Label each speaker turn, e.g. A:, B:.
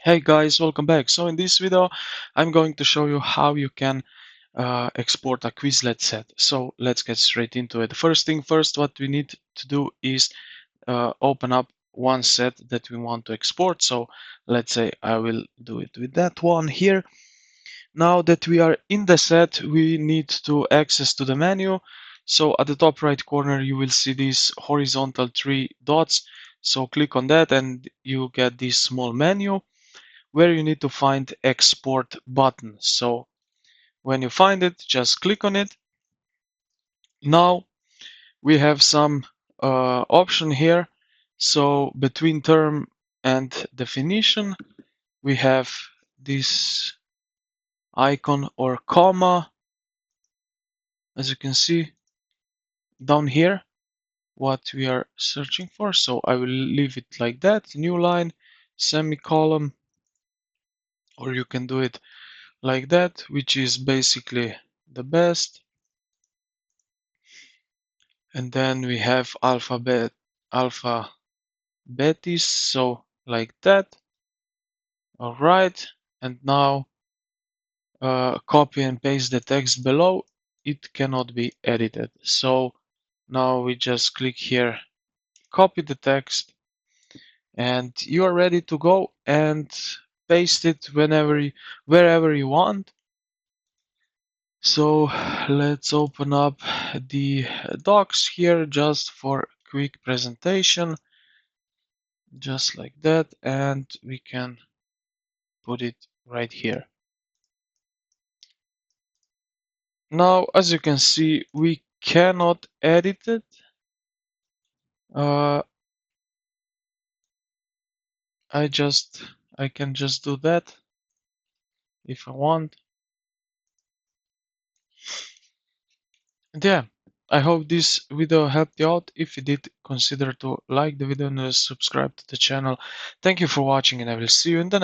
A: Hey guys, welcome back. So in this video, I'm going to show you how you can export a Quizlet set. So let's get straight into it. First thing first, what we need to do is open up one set that we want to export. So let's say I will do it with that one here. Now that we are in the set, we need to access to the menu. So at the top right corner, you will see these horizontal three dots. So click on that and you get this small menu where you need to find export button. So when you find it, just click on it. Now we have some option here. So between term and definition, we have this icon or comma, as you can see down here, what we are searching for. So I will leave it like that, new line, semicolon, or you can do it like that, which is basically the best. And then we have alpha betis, so like that. All right, and now copy and paste the text below. It cannot be edited. So now we just click here, copy the text, and you are ready to go and paste it wherever you want. So let's open up the docs here just for quick presentation. Just like that, and we can put it right here. Now, as you can see, we cannot edit it. Uh, I can just do that if I want. And yeah, I hope this video helped you out. If you did, consider to like the video and subscribe to the channel. Thank you for watching, and I will see you in the next